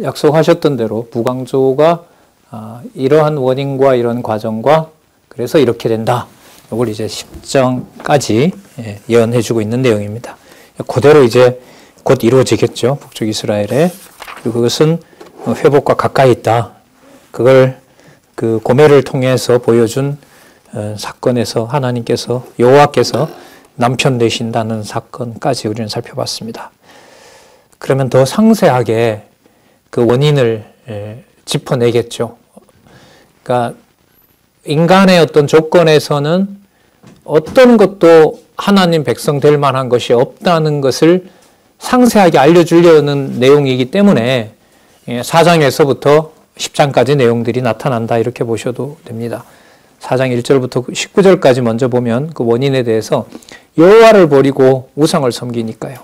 약속하셨던 대로 부강조가 이러한 원인과 이런 과정과 그래서 이렇게 된다. 이걸 이제 10장까지 예언해주고 있는 내용입니다. 그대로 이제 곧 이루어지겠죠. 북쪽 이스라엘에. 그리고 그것은 회복과 가까이 있다. 그걸 그 고멜을 통해서 보여준 사건에서 하나님께서 여호와께서 남편 되신다는 사건까지 우리는 살펴봤습니다. 그러면 더 상세하게 그 원인을 짚어내겠죠. 그러니까 인간의 어떤 조건에서는 어떤 것도 하나님 백성 될 만한 것이 없다는 것을 상세하게 알려주려는 내용이기 때문에 4장에서부터 10장까지 내용들이 나타난다 이렇게 보셔도 됩니다. 4장 1절부터 19절까지 먼저 보면 그 원인에 대해서 여호와를 버리고 우상을 섬기니까요.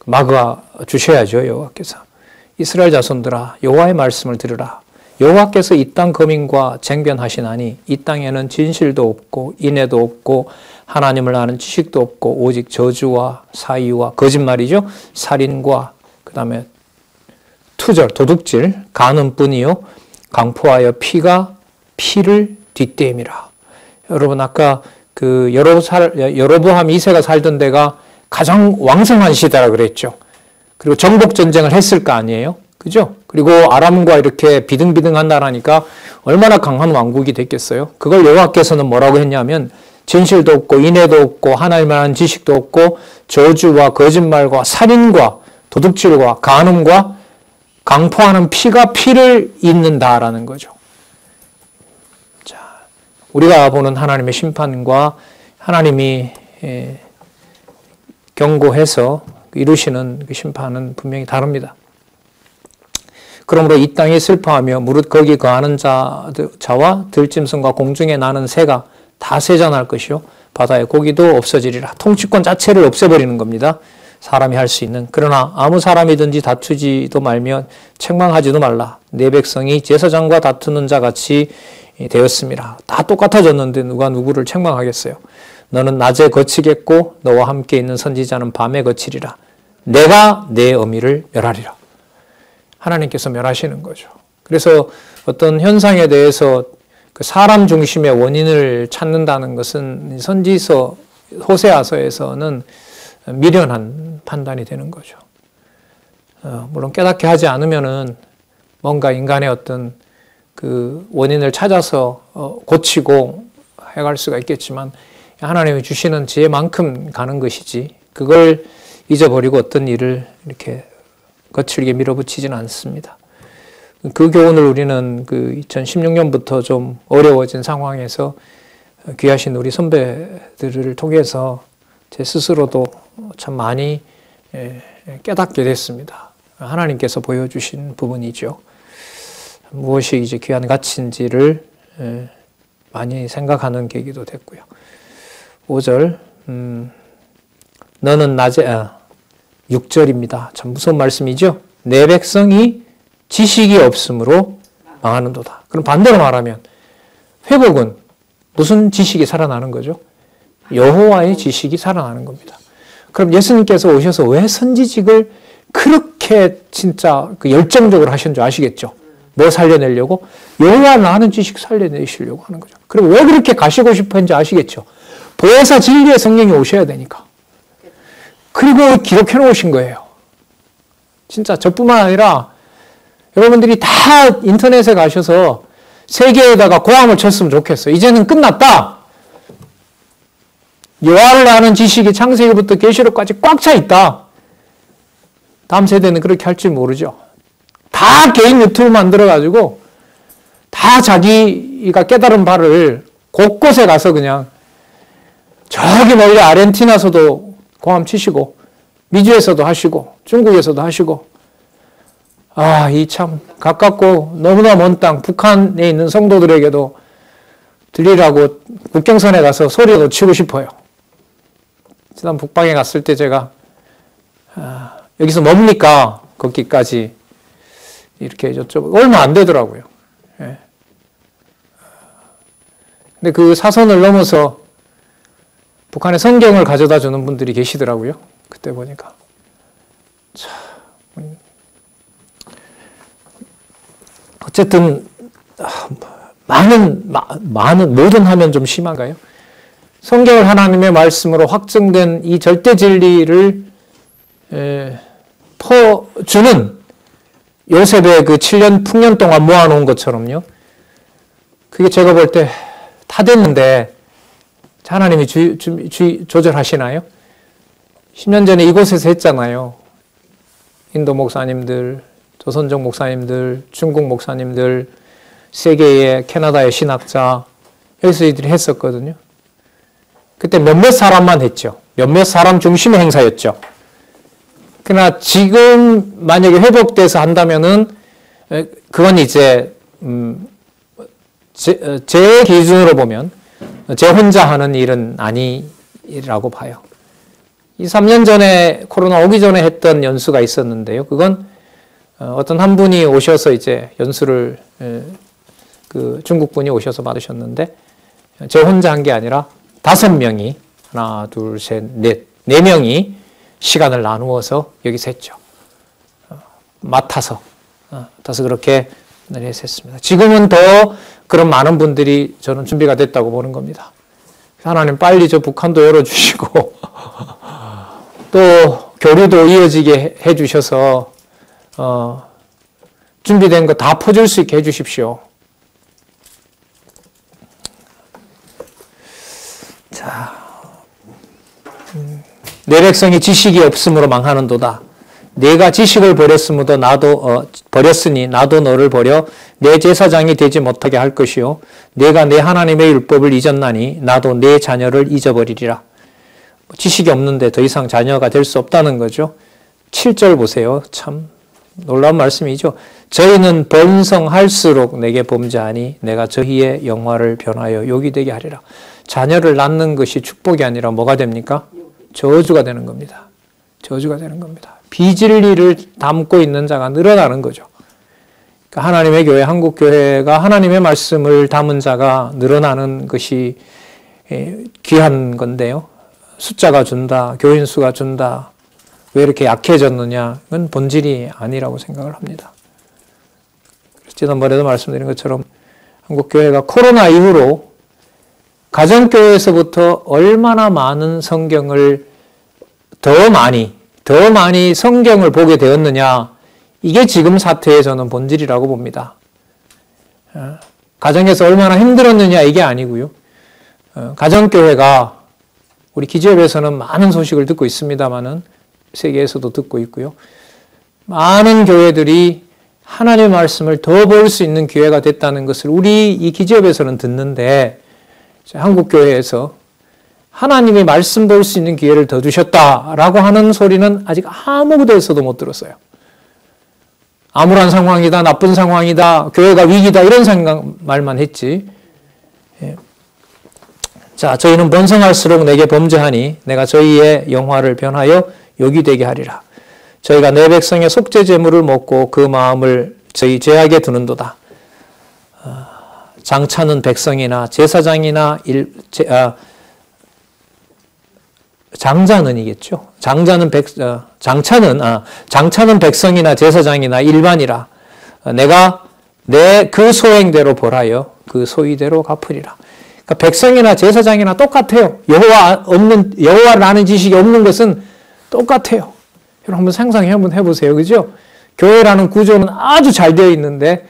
막아 주셔야죠. 여호와께서. 이스라엘 자손들아 여호와의 말씀을 들으라. 여호와께서 이 땅 거민과 쟁변하시나니 이 땅에는 진실도 없고 인애도 없고 하나님을 아는 지식도 없고 오직 저주와 사위와 거짓말이죠. 살인과 그 다음에 투절, 도둑질, 간음뿐이요 강포하여 피가 피를 뒷댐이라. 여러분 아까 그 여로보암 2세가 살던 데가 가장 왕성한 시대라 그랬죠. 그리고 정복 전쟁을 했을 거 아니에요. 그죠? 그리고 아람과 이렇게 비등비등한 나라니까 얼마나 강한 왕국이 됐겠어요. 그걸 여호와께서는 뭐라고 했냐면 진실도 없고 인애도 없고 하나님을 아는 지식도 없고 저주와 거짓말과 살인과 도둑질과 간음과 강포하는 피가 피를 잇는다라는 거죠. 자, 우리가 보는 하나님의 심판과 하나님이 경고해서 이루시는 그 심판은 분명히 다릅니다. 그러므로 이 땅이 슬퍼하며 무릇 거기 거하는 자와 들짐승과 공중에 나는 새가 다 세잔할 것이요 바다의 고기도 없어지리라. 통치권 자체를 없애버리는 겁니다. 사람이 할 수 있는. 그러나 아무 사람이든지 다투지도 말며 책망하지도 말라. 내 백성이 제사장과 다투는 자 같이 되었습니다. 다 똑같아졌는데 누가 누구를 책망하겠어요. 너는 낮에 거치겠고 너와 함께 있는 선지자는 밤에 거치리라. 내가 내 어미를 멸하리라. 하나님께서 멸하시는 거죠. 그래서 어떤 현상에 대해서 그 사람 중심의 원인을 찾는다는 것은 선지서 호세아서에서는 미련한 판단이 되는 거죠. 물론 깨닫게 하지 않으면은 뭔가 인간의 어떤 그 원인을 찾아서 고치고 해갈 수가 있겠지만 하나님이 주시는 지혜만큼 가는 것이지 그걸 잊어버리고 어떤 일을 이렇게 거칠게 밀어붙이지는 않습니다. 그 교훈을 우리는 그 2016년부터 좀 어려워진 상황에서 귀하신 우리 선배들을 통해서 제 스스로도 참 많이 깨닫게 됐습니다. 하나님께서 보여주신 부분이죠. 무엇이 이제 귀한 가치인지를 많이 생각하는 계기도 됐고요. 5절, 너는 낮에, 6절입니다. 참 무서운 말씀이죠. 내 백성이 지식이 없으므로 망하는도다. 그럼 반대로 말하면 회복은 무슨 지식이 살아나는 거죠? 여호와의 지식이 살아나는 겁니다. 그럼 예수님께서 오셔서 왜 선지직을 그렇게 진짜 열정적으로 하신 줄 아시겠죠? 뭐 살려내려고? 여호와를 아는 지식 살려내시려고 하는 거죠. 그럼 왜 그렇게 가시고 싶어 했는지 아시겠죠? 보혜사 진리의 성령이 오셔야 되니까. 그리고 기록해 놓으신 거예요. 진짜 저뿐만 아니라 여러분들이 다 인터넷에 가셔서 세계에다가 고함을 쳤으면 좋겠어요. 이제는 끝났다. 여호와를 아는 지식이 창세기부터 계시록까지 꽉 차 있다. 다음 세대는 그렇게 할지 모르죠. 다 개인 유튜브 만들어가지고 다 자기가 깨달은 바를 곳곳에 가서 그냥 저기 멀리 아르헨티나서도 고함 치시고 미주에서도 하시고 중국에서도 하시고 이 참 가깝고 너무나 먼 땅 북한에 있는 성도들에게도 들리라고 국경선에 가서 소리도 치고 싶어요. 지난 북방에 갔을 때 제가 여기서 뭡니까? 거기까지 이렇게 여쭤보고 얼마 안 되더라고요. 예. 근데 그 사선을 넘어서 북한의 성경을 가져다 주는 분들이 계시더라고요. 그때 보니까. 참. 어쨌든 많은 모든 하면 좀 심한가요? 성경을 하나님의 말씀으로 확증된 이 절대 진리를 퍼주는 요셉의 그 7년 풍년 동안 모아놓은 것처럼요. 그게 제가 볼 때 다 됐는데 하나님이 조절하시나요? 10년 전에 이곳에서 했잖아요. 인도 목사님들, 조선족 목사님들, 중국 목사님들, 세계의 캐나다의 신학자, 여기서 이들이 했었거든요. 그때 몇몇 사람만 했죠. 몇몇 사람 중심의 행사였죠. 그러나 지금 만약에 회복돼서 한다면은 그건 이제 제 기준으로 보면 제 혼자 하는 일은 아니라고 봐요. 2, 3년 전에 코로나 오기 전에 했던 연수가 있었는데요. 그건 어떤 한 분이 오셔서 이제 연수를 그 중국 분이 오셔서 받으셨는데 제 혼자 한 게 아니라 5명이 하나, 둘, 셋, 넷, 4명이 시간을 나누어서 여기서 했죠. 맡아서 그렇게 했습니다. 지금은 더 그런 많은 분들이 저는 준비가 됐다고 보는 겁니다. 하나님 빨리 저 북한도 열어주시고 또 교류도 이어지게 해주셔서 준비된 거 다 퍼줄 수 있게 해주십시오. 자, 내 백성이 지식이 없으므로 망하는도다. 내가 지식을 버렸으니 나도 너를 버려 내 제사장이 되지 못하게 할 것이요 내가 내 하나님의 율법을 잊었나니 나도 내 자녀를 잊어버리리라. 지식이 없는데 더 이상 자녀가 될 수 없다는 거죠. 7절 보세요. 참 놀라운 말씀이죠. 저희는 번성할수록 내게 범죄하니 내가 저희의 영화를 변하여 욕이 되게 하리라. 자녀를 낳는 것이 축복이 아니라 뭐가 됩니까? 저주가 되는 겁니다. 저주가 되는 겁니다. 비진리를 담고 있는 자가 늘어나는 거죠. 그러니까 하나님의 교회, 한국교회가 하나님의 말씀을 담은 자가 늘어나는 것이 귀한 건데요. 숫자가 준다, 교인 수가 준다, 왜 이렇게 약해졌느냐, 그건 본질이 아니라고 생각을 합니다. 지난번에도 말씀드린 것처럼 한국교회가 코로나 이후로 가정교회에서부터 얼마나 많은 성경을 더 많이 성경을 보게 되었느냐, 이게 지금 사태의 저는 본질이라고 봅니다. 가정에서 얼마나 힘들었느냐 이게 아니고요. 가정교회가 우리 기지협에서는 많은 소식을 듣고 있습니다마는 세계에서도 듣고 있고요. 많은 교회들이 하나님의 말씀을 더 볼 수 있는 기회가 됐다는 것을 우리 이 기지협에서는 듣는데 한국교회에서 하나님의 말씀 볼 수 있는 기회를 더 주셨다라고 하는 소리는 아직 아무 곳에서도 못 들었어요. 암울한 상황이다, 나쁜 상황이다, 교회가 위기다 이런 말만 했지. 자, 저희는 번성할수록 내게 범죄하니 내가 저희의 영화를 변하여 욕이 되게 하리라. 저희가 내 백성의 속죄 제물을 먹고 그 마음을 저희 죄악에 두는도다. 장차는 백성이나 제사장이나 장자는이겠죠. 장차는 백성이나 제사장이나 일반이라. 내가 내 그 소행대로 벌하여 그 소위대로 갚으리라. 그러니까 백성이나 제사장이나 똑같아요. 여호와를 아는 지식이 없는 것은 똑같아요. 여러분 한번 상상해 한번 해보세요. 그죠? 교회라는 구조는 아주 잘 되어 있는데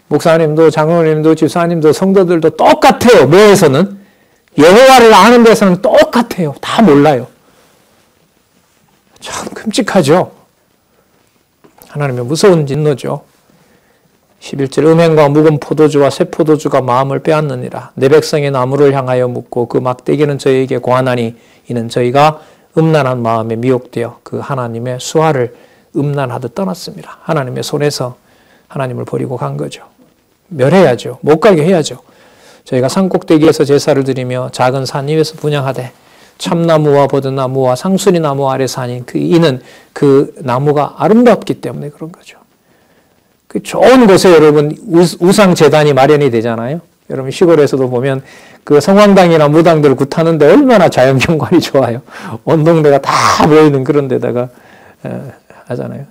목사님도 장로님도 집사님도 성도들도 똑같아요. 뭐에서는? 여호와를 아는 데서는 똑같아요. 다 몰라요. 참 끔찍하죠. 하나님의 무서운 진노죠. 11절 음행과 묵은 포도주와 새 포도주가 마음을 빼앗느니라. 내 백성의 나무를 향하여 묻고 그 막대기는 저희에게 고하나니 이는 저희가 음란한 마음에 미혹되어 그 하나님의 수하를 음란하듯 떠났습니다. 하나님의 손에서 하나님을 버리고 간 거죠. 멸해야죠. 못 가게 해야죠. 저희가 산꼭대기에서 제사를 드리며 작은 산 위에서 분향하되 참나무와 버드나무와 상수리나무 아래 사니 이는 그 나무가 아름답기 때문에 그런 거죠. 그 좋은 곳에 여러분 우상 재단이 마련이 되잖아요. 여러분 시골에서도 보면 그 성황당이나 무당들 굿하는데 얼마나 자연경관이 좋아요. 원동네가 다 보이는 그런 데다가 하잖아요.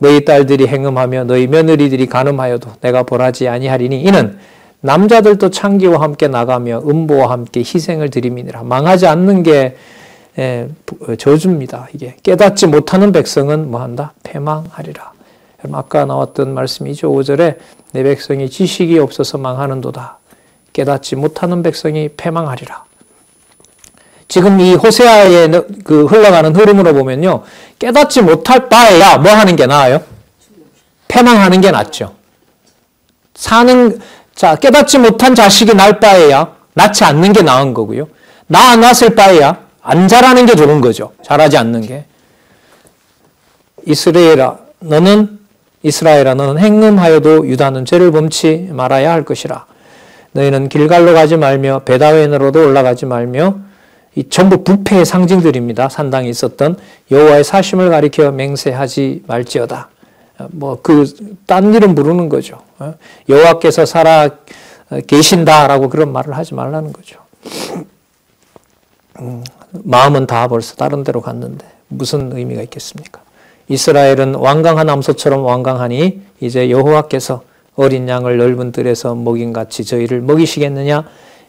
너희 딸들이 행음하며 너희 며느리들이 간음하여도 내가 벌하지 아니하리니 이는 남자들도 창기와 함께 나가며 음보와 함께 희생을 드림이니라. 망하지 않는 게 저주입니다. 이게 깨닫지 못하는 백성은 뭐한다? 패망하리라. 아까 나왔던 말씀이죠. 5절에 내 백성이 지식이 없어서 망하는도다. 깨닫지 못하는 백성이 패망하리라. 지금 이 호세아의 그 흘러가는 흐름으로 보면요. 깨닫지 못할 바에야 뭐 하는 게 나아요? 패망하는 게 낫죠. 깨닫지 못한 자식이 날 바에야 낳지 않는 게 나은 거고요. 낳았을 바에야 안 자라는 게 좋은 거죠. 자라지 않는 게. 이스라엘아 너는 행음하여도 유다는 죄를 범치 말아야 할 것이라. 너희는 길갈로 가지 말며 베다웬으로도 올라가지 말며 이 전부 부패의 상징들입니다. 산당에 있었던 여호와의 사심을 가리켜 맹세하지 말지어다. 딴 이름 부르는 거죠. 여호와께서 살아 계신다라고 그런 말을 하지 말라는 거죠. 마음은 다 벌써 다른 데로 갔는데 무슨 의미가 있겠습니까? 이스라엘은 완강한 암소처럼 완강하니 이제 여호와께서 어린 양을 넓은 뜰에서 먹인같이 저희를 먹이시겠느냐?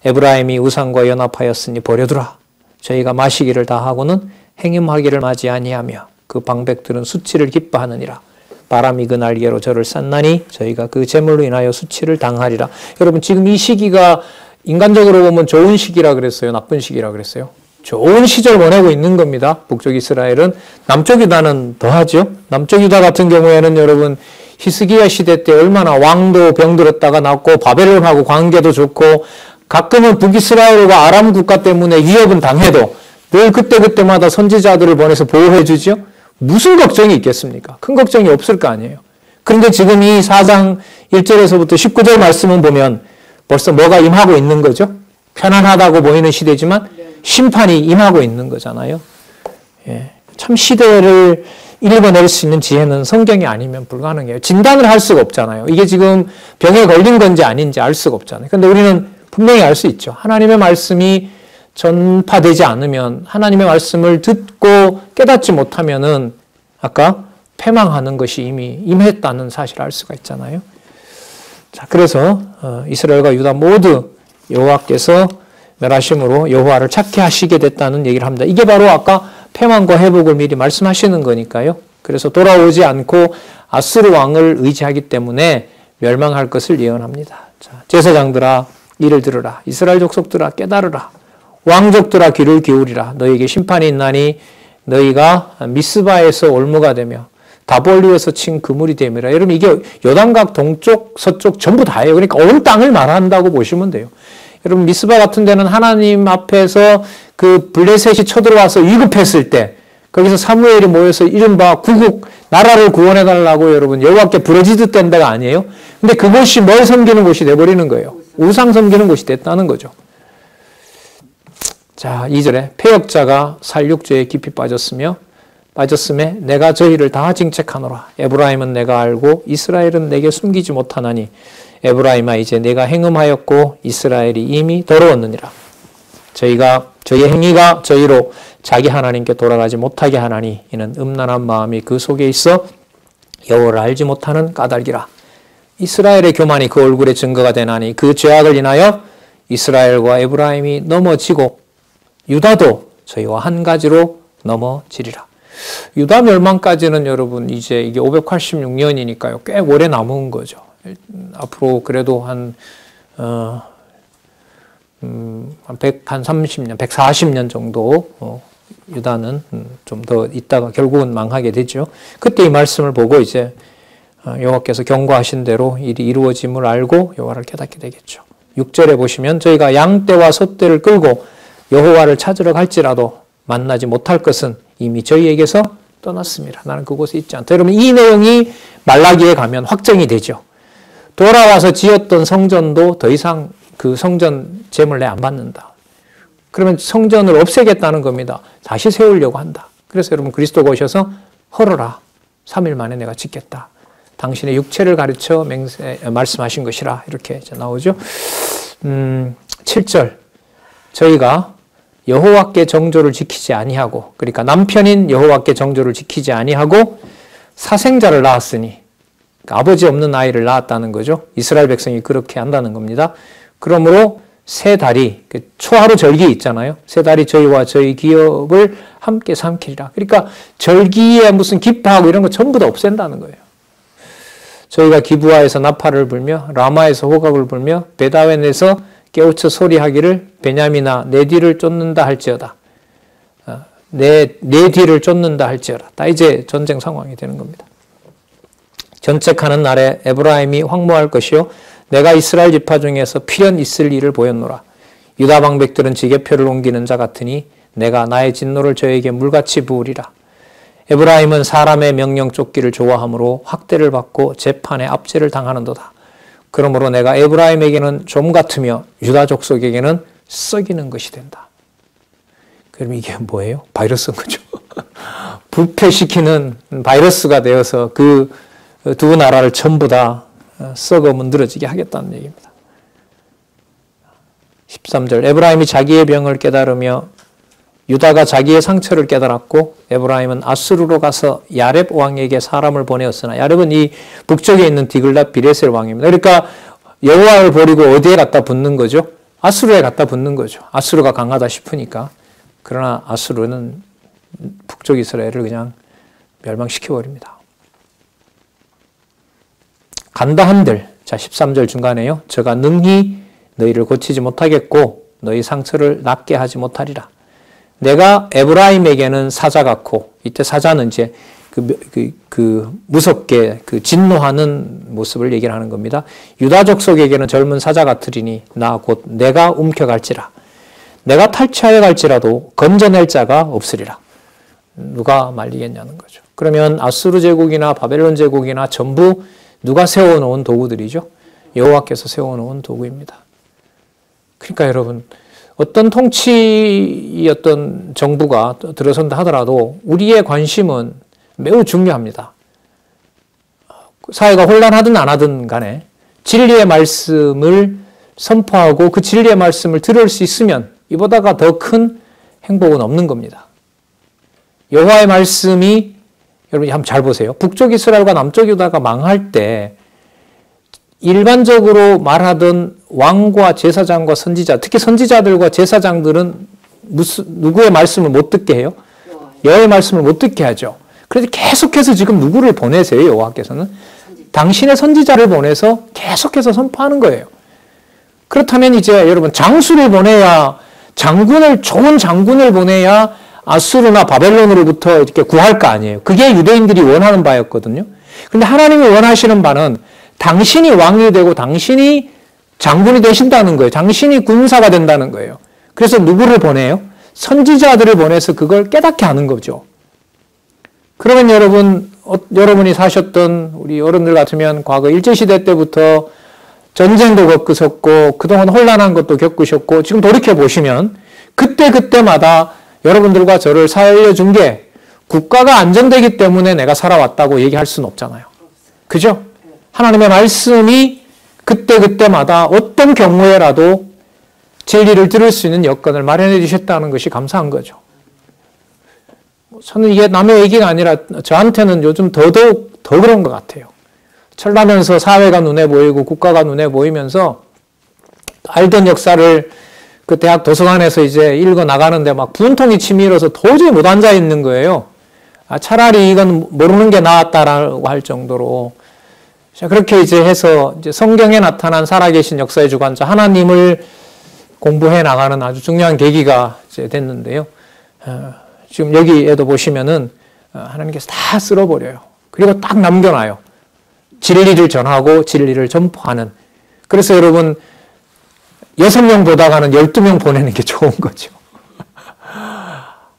에브라임이 우상과 연합하였으니 버려두라. 저희가 마시기를 다하고는 행음하기를 맞이 아니하며 그 방백들은 수치를 기뻐하느니라. 바람이 그 날개로 저를 쌌나니 저희가 그 재물로 인하여 수치를 당하리라. 여러분 지금 이 시기가 인간적으로 보면 좋은 시기라 그랬어요? 나쁜 시기라 그랬어요? 좋은 시절 보내고 있는 겁니다. 북쪽 이스라엘은. 남쪽 유다는 더하죠. 남쪽 유다 같은 경우에는 여러분 히스기야 시대 때 얼마나 왕도 병들었다가 낫고 바벨론하고 관계도 좋고 가끔은 북이스라엘과 아람 국가 때문에 위협은 당해도 늘 그때그때마다 선지자들을 보내서 보호해 주죠. 무슨 걱정이 있겠습니까? 큰 걱정이 없을 거 아니에요. 그런데 지금 이 4장 1절에서부터 19절 말씀은 보면 벌써 뭐가 임하고 있는 거죠? 편안하다고 보이는 시대지만 심판이 임하고 있는 거잖아요. 참 시대를 읽어낼 수 있는 지혜는 성경이 아니면 불가능해요. 진단을 할 수가 없잖아요. 이게 지금 병에 걸린 건지 아닌지 알 수가 없잖아요. 그런데 우리는 분명히 알 수 있죠. 하나님의 말씀이 전파되지 않으면 하나님의 말씀을 듣고 깨닫지 못하면은 아까 패망하는 것이 이미 임했다는 사실을 알 수가 있잖아요. 자, 그래서 이스라엘과 유다 모두 여호와께서 멸하심으로 여호와를 찾게 하시게 됐다는 얘기를 합니다. 이게 바로 아까 패망과 회복을 미리 말씀하시는 거니까요. 그래서 돌아오지 않고 아수르 왕을 의지하기 때문에 멸망할 것을 예언합니다. 자, 제사장들아 이를 들으라. 이스라엘 족속들아 깨달으라. 왕족들아 귀를 기울이라. 너희에게 심판이 있나니 너희가 미스바에서 올무가 되며 다볼리에서 친 그물이 됨이라. 여러분 이게 요단강 동쪽 서쪽 전부 다예요. 그러니까 온 땅을 말한다고 보시면 돼요. 여러분 미스바 같은 데는 하나님 앞에서 그 블레셋이 쳐들어와서 위급했을 때 거기서 사무엘이 모여서 이른바 구국 나라를 구원해달라고 여러분 여호와께 부르짖듯 된 데가 아니에요. 근데 그곳이 뭘 섬기는 곳이 돼버리는 거예요. 우상 섬기는 곳이 됐다는 거죠. 자, 2절에 패역자가 살육죄에 깊이 빠졌음에 내가 저희를 다 징책하노라. 에브라임은 내가 알고 이스라엘은 내게 숨기지 못하나니 에브라임아 이제 내가 행음하였고 이스라엘이 이미 더러웠느니라. 저희의 행위가 저희로 자기 하나님께 돌아가지 못하게 하나니 이는 음란한 마음이 그 속에 있어 여호와를 알지 못하는 까닭이라. 이스라엘의 교만이 그 얼굴에 증거가 되나니 그 죄악을 인하여 이스라엘과 에브라임이 넘어지고 유다도 저희와 한 가지로 넘어지리라. 유다 멸망까지는 여러분 이제 이게 586년이니까요. 꽤 오래 남은 거죠. 앞으로 그래도 한 130년, 140년 정도 유다는 좀 더 있다가 결국은 망하게 되죠. 그때 이 말씀을 보고 이제 여호와께서 경고하신 대로 일이 이루어짐을 알고 여호와를 깨닫게 되겠죠. 6절에 보시면 저희가 양떼와 소떼를 끌고 여호와를 찾으러 갈지라도 만나지 못할 것은 이미 저희에게서 떠났습니다. 나는 그곳에 있지 않다. 여러분 이 내용이 말라기에 가면 확정이 되죠. 돌아와서 지었던 성전도 더 이상 그 성전 제물 내 안 받는다. 그러면 성전을 없애겠다는 겁니다. 다시 세우려고 한다. 그래서 여러분 그리스도가 오셔서 헐어라. 3일 만에 내가 짓겠다. 당신의 육체를 가르쳐 말씀하신 것이라 이렇게 나오죠. 7절 저희가 여호와께 정조를 지키지 아니하고 그러니까 남편인 여호와께 정조를 지키지 아니하고 사생자를 낳았으니 그러니까 아버지 없는 아이를 낳았다는 거죠. 이스라엘 백성이 그렇게 한다는 겁니다. 그러므로 세 달이 초하루 절기 있잖아요. 세 달이 저희와 저희 기업을 함께 삼키리라. 그러니까 절기에 무슨 기뻐하고 이런 거 전부 다 없앤다는 거예요. 저희가 기브아에서 나팔을 불며 라마에서 호각을 불며 베다웬에서 깨우쳐 소리하기를 베냐민아 내 뒤를 쫓는다 할지어다. 내 뒤를 쫓는다 할지어다. 다 이제 전쟁 상황이 되는 겁니다. 견책하는 날에 에브라임이 황무할 것이요 내가 이스라엘 지파 중에서 필연 있을 일을 보였노라. 유다 방백들은 지게표를 옮기는 자 같으니 내가 나의 진노를 저에게 물같이 부으리라. 에브라임은 사람의 명령 쫓기를 좋아하므로 학대를 받고 재판에 압제를 당하는도다. 그러므로 내가 에브라임에게는 좀 같으며 유다 족속에게는 썩이는 것이 된다. 그럼 이게 뭐예요? 바이러스인 거죠. 부패시키는 바이러스가 되어서 그 두 나라를 전부 다 썩어 문드러지게 하겠다는 얘기입니다. 13절 에브라임이 자기의 병을 깨달으며 유다가 자기의 상처를 깨달았고 에브라임은 아수르로 가서 야렙 왕에게 사람을 보내었으나 야렙은 이 북쪽에 있는 디글랏 비레셀 왕입니다. 그러니까 여호와를 버리고 어디에 갖다 붙는 거죠? 아수르에 갖다 붙는 거죠. 아수르가 강하다 싶으니까. 그러나 아수르는 북쪽 이스라엘을 그냥 멸망시켜버립니다. 간다 한들 자 13절 중간에요. 저가 능히 너희를 고치지 못하겠고 너희 상처를 낫게 하지 못하리라. 내가 에브라임에게는 사자 같고 이때 사자는 이제 무섭게 진노하는 모습을 얘기를 하는 겁니다. 유다 족속에게는 젊은 사자 같으리니 나 곧 내가 움켜갈지라. 내가 탈취하여 갈지라도 건져낼 자가 없으리라. 누가 말리겠냐는 거죠. 그러면 아수르 제국이나 바벨론 제국이나 전부 누가 세워놓은 도구들이죠. 여호와께서 세워놓은 도구입니다. 그러니까 여러분 어떤 통치였던 정부가 들어선다 하더라도 우리의 관심은 매우 중요합니다. 사회가 혼란하든 안 하든 간에 진리의 말씀을 선포하고 그 진리의 말씀을 들을 수 있으면 이보다가 더 큰 행복은 없는 겁니다. 여호와의 말씀이 여러분 한번 잘 보세요. 북쪽 이스라엘과 남쪽 유다가 망할 때 일반적으로 말하던 왕과 제사장과 선지자, 특히 선지자들과 제사장들은 누구의 말씀을 못 듣게 해요? 여호와의 말씀을 못 듣게 하죠. 그래서 계속해서 지금 누구를 보내세요? 여호와께서는 당신의 선지자를 보내서 계속해서 선포하는 거예요. 그렇다면 이제 여러분 장수를 보내야 좋은 장군을 보내야 아수르나 바벨론으로부터 이렇게 구할 거 아니에요. 그게 유대인들이 원하는 바였거든요. 그런데 하나님이 원하시는 바는 당신이 왕이 되고 당신이 장군이 되신다는 거예요. 당신이 군사가 된다는 거예요. 그래서 누구를 보내요? 선지자들을 보내서 그걸 깨닫게 하는 거죠. 그러면 여러분이 사셨던 우리 어른들 같으면 과거 일제시대 때부터 전쟁도 겪으셨고 그동안 혼란한 것도 겪으셨고 지금 돌이켜보시면 그때마다 여러분들과 저를 살려준 게 국가가 안정되기 때문에 내가 살아왔다고 얘기할 수는 없잖아요. 그죠? 하나님의 말씀이 그때마다 어떤 경우에라도 진리를 들을 수 있는 여건을 마련해 주셨다는 것이 감사한 거죠. 저는 이게 남의 얘기가 아니라 저한테는 요즘 더더욱 더 그런 것 같아요. 철나면서 사회가 눈에 보이고 국가가 눈에 보이면서 알던 역사를 그 대학 도서관에서 이제 읽어 나가는데 막 분통이 치밀어서 도저히 못 앉아 있는 거예요. 차라리 이건 모르는 게 나았다라고 할 정도로. 자, 그렇게 이제 해서 이제 성경에 나타난 살아계신 역사의 주관자 하나님을 공부해 나가는 아주 중요한 계기가 이제 됐는데요. 지금 여기에도 보시면은 하나님께서 다 쓸어버려요. 그리고 딱 남겨놔요. 진리를 전하고 진리를 전포하는. 그래서 여러분 6명 보다가는 12명 보내는 게 좋은 거죠.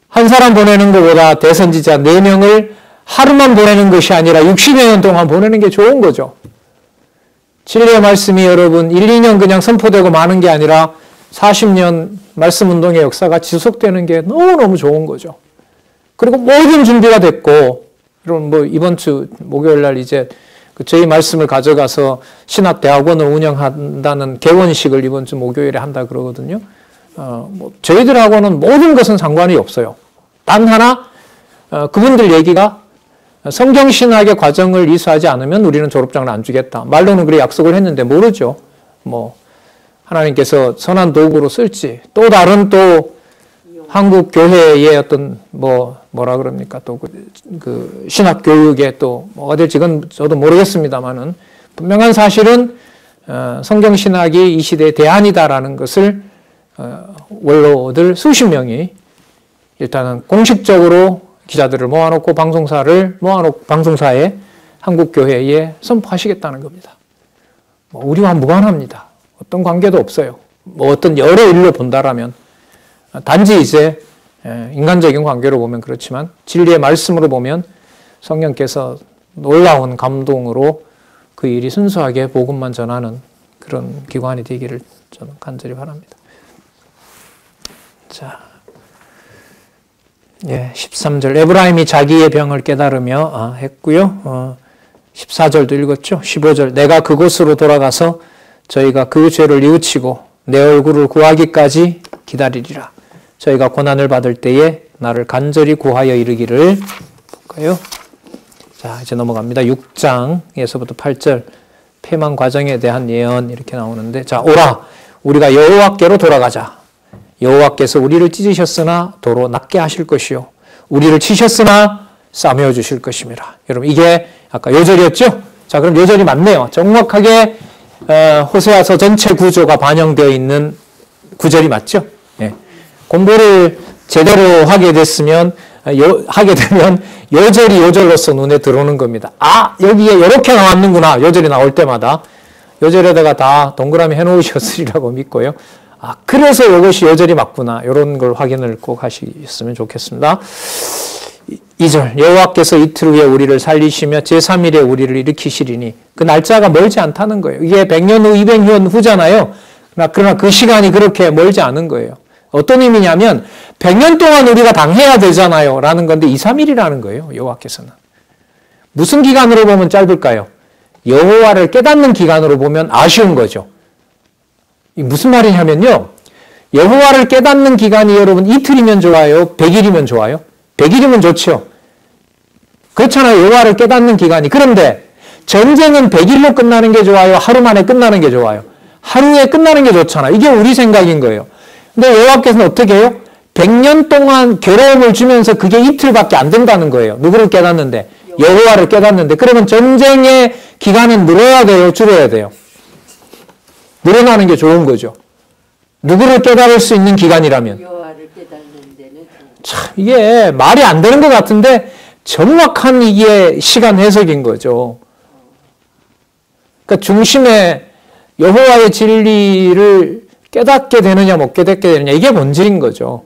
한 사람 보내는 것보다 대선지자 4명을 하루만 보내는 것이 아니라 60여 년 동안 보내는 게 좋은 거죠. 진리의 말씀이 여러분 1, 2년 그냥 선포되고 마는 게 아니라 40년 말씀운동의 역사가 지속되는 게 너무너무 좋은 거죠. 그리고 모든 준비가 됐고, 여러분 이번 주 목요일 날 이제 저희 말씀을 가져가서 신학대학원을 운영한다는 개원식을 이번 주 목요일에 한다 그러거든요. 저희들하고는 모든 것은 상관이 없어요. 단 하나, 그분들 얘기가 성경신학의 과정을 이수하지 않으면 우리는 졸업장을 안 주겠다. 말로는 그래 약속을 했는데 모르죠. 뭐 하나님께서 선한 도구로 쓸지 또 다른 또 한국 교회의 어떤 뭐라 그럽니까? 또 그 신학 교육에 또 뭐가 될지 그건 저도 모르겠습니다만은 분명한 사실은 성경 신학이 이 시대의 대안이다라는 것을 원로들 수십 명이 일단은 공식적으로 기자들을 모아놓고 방송사에 한국 교회에 선포하시겠다는 겁니다. 우리와 무관합니다. 어떤 관계도 없어요. 뭐 어떤 여러 일로 본다라면 단지 이제 인간적인 관계로 보면 그렇지만 진리의 말씀으로 보면 성령께서 놀라운 감동으로 그 일이 순수하게 복음만 전하는 그런 기관이 되기를 저는 간절히 바랍니다. 자, 13절 에브라임이 자기의 병을 깨달으며 했고요. 14절도 읽었죠. 15절 내가 그곳으로 돌아가서 저희가 그 죄를 뉘우치고 내 얼굴을 구하기까지 기다리리라. 저희가 고난을 받을 때에 나를 간절히 구하여 이르기를. 볼까요? 자, 이제 넘어갑니다. 6장에서부터 8절 패망 과정에 대한 예언 이렇게 나오는데, 자, 오라 우리가 여호와께로 돌아가자. 여호와께서 우리를 찢으셨으나 도로 낫게 하실 것이요 우리를 치셨으나 싸매어 주실 것임이라. 여러분 이게 아까 요절이었죠? 자, 그럼 요절이 맞네요. 정확하게 호세아서 전체 구조가 반영되어 있는 구절이 맞죠? 예. 공부를 제대로 하게 되면 요절이 요절로서 눈에 들어오는 겁니다. 아, 여기에 이렇게 나왔는구나. 요절이 나올 때마다 요절에다가 다 동그라미 해놓으셨으리라고 믿고요. 아, 그래서 이것이 요절이 맞구나. 이런 걸 확인을 꼭 하시겠으면 좋겠습니다. 2절 여호와께서 이틀 후에 우리를 살리시며 제3일에 우리를 일으키시리니 그 날짜가 멀지 않다는 거예요. 이게 100년 후, 200년 후잖아요. 그러나 그 시간이 그렇게 멀지 않은 거예요. 어떤 의미냐면 100년 동안 우리가 당해야 되잖아요 라는 건데 2, 3일이라는 거예요. 여호와께서는. 무슨 기간으로 보면 짧을까요? 여호와를 깨닫는 기간으로 보면 아쉬운 거죠. 무슨 말이냐면요. 여호와를 깨닫는 기간이 여러분 이틀이면 좋아요? 100일이면 좋아요? 100일이면 좋죠. 그렇잖아요. 여호와를 깨닫는 기간이. 그런데 전쟁은 100일로 끝나는 게 좋아요? 하루 만에 끝나는 게 좋아요? 하루에 끝나는 게 좋잖아요. 이게 우리 생각인 거예요. 근데 여호와께서는 어떻게 해요? 100년 동안 괴로움을 주면서 그게 이틀밖에 안 된다는 거예요. 누구를 깨닫는데? 여호와를 깨닫는데. 그러면 전쟁의 기간은 늘어야 돼요? 줄어야 돼요? 늘어나는 게 좋은 거죠. 누구를 깨달을 수 있는 기간이라면. 여호와를 깨닫는 데는 참 이게 말이 안 되는 것 같은데 정확한 이게 시간 해석인 거죠. 그러니까 중심에 여호와의 진리를 깨닫게 되느냐 못 깨닫게 되느냐 이게 본질인 거죠.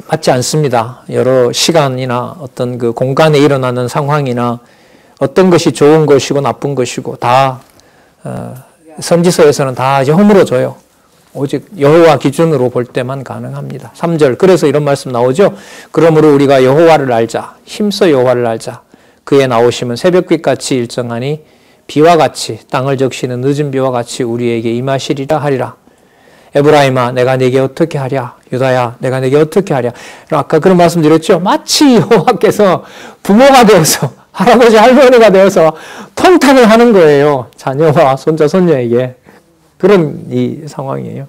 맞지 않습니다. 여러 시간이나 어떤 그 공간에 일어나는 상황이나 어떤 것이 좋은 것이고 나쁜 것이고 다 선지서에서는 다 이제 허물어져요. 오직 여호와 기준으로 볼 때만 가능합니다. 3절 그래서 이런 말씀 나오죠. 그러므로 우리가 여호와를 알자. 힘써 여호와를 알자. 그의 나오심은 새벽빛같이 일정하니 비와 같이 땅을 적시는 늦은 비와 같이 우리에게 임하시리라 하리라. 에브라임아 내가 내게 어떻게 하랴. 유다야 내가 내게 어떻게 하랴. 아까 그런 말씀 드렸죠. 마치 여호와께서 부모가 되어서 할아버지 할머니가 되어서 통탄을 하는 거예요. 자녀와 손자 손녀에게. 그런 이 상황이에요.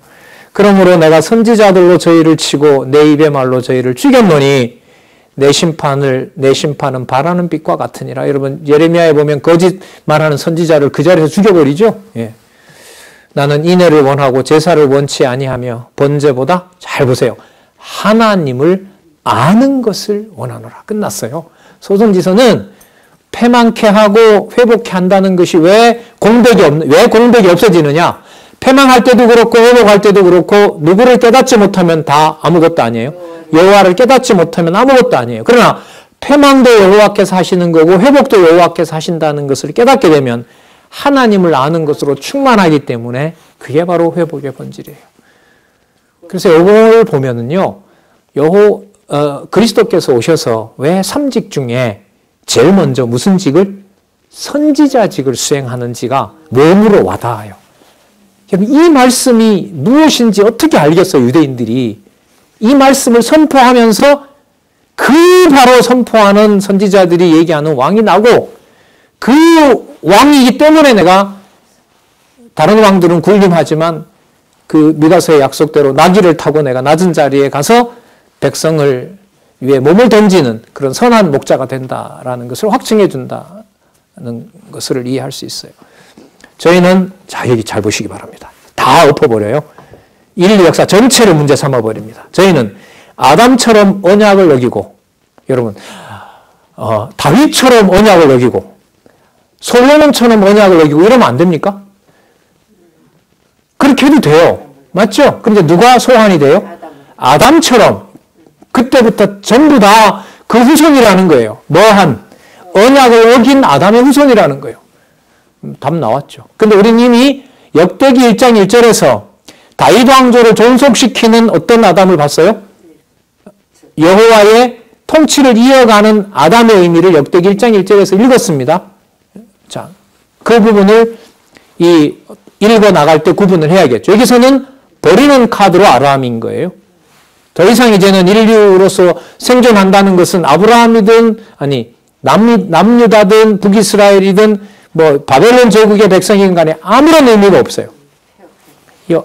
그러므로 내가 선지자들로 저희를 치고 내 입의 말로 저희를 죽였노니 내 심판은 바라는 빛과 같으니라. 여러분 예레미야에 보면 거짓 말하는 선지자를 그 자리에서 죽여버리죠. 예. 나는 인애를 원하고 제사를 원치 아니하며 번제보다 잘 보세요. 하나님을 아는 것을 원하노라. 끝났어요. 소선지서는 패망케 하고 회복케 한다는 것이 왜 공백이 없어지느냐? 패망할 때도 그렇고 회복할 때도 그렇고 누구를 깨닫지 못하면 다 아무것도 아니에요. 여호와를 깨닫지 못하면 아무것도 아니에요. 그러나 패망도 여호와께서 하시는 거고 회복도 여호와께서 하신다는 것을 깨닫게 되면 하나님을 아는 것으로 충만하기 때문에 그게 바로 회복의 본질이에요. 그래서 이걸 보면은요, 그리스도께서 오셔서 왜 3직 중에 제일 먼저 무슨 직을? 선지자직을 수행하는지가 몸으로 와닿아요. 이 말씀이 무엇인지 어떻게 알겠어요, 유대인들이. 이 말씀을 선포하면서 그 바로 선포하는 선지자들이 얘기하는 왕이 나고 그 왕이기 때문에 내가 다른 왕들은 군림하지만 그 미가서의 약속대로 나귀를 타고 내가 낮은 자리에 가서 백성을 위해 몸을 던지는 그런 선한 목자가 된다라는 것을 확증해 준다는 것을 이해할 수 있어요. 저희는 자 여기 잘 보시기 바랍니다. 다 엎어버려요. 인류 역사 전체를 문제 삼아버립니다. 저희는 아담처럼 언약을 어기고 여러분 다윗처럼 언약을 어기고 솔로몬처럼 언약을 어기고 이러면 안 됩니까? 그렇게 해도 돼요. 맞죠? 그런데 누가 소환이 돼요? 아담처럼 그때부터 전부 다 그 후손이라는 거예요. 뭐한 언약을 어긴 아담의 후손이라는 거예요. 답 나왔죠. 근데 우리는 이미 역대기 1장 1절에서 다윗 왕조를 존속시키는 어떤 아담을 봤어요? 여호와의 통치를 이어가는 아담의 의미를 역대기 1장 1절에서 읽었습니다. 자, 그 부분을 읽어 나갈 때 구분을 해야겠죠. 여기서는 버리는 카드로 아브라함인 거예요. 더 이상 이제는 인류로서 생존한다는 것은 아브라함이든 아니 남유다든 북이스라엘이든 뭐 바벨론 제국의 백성이든 간에 아무런 의미가 없어요.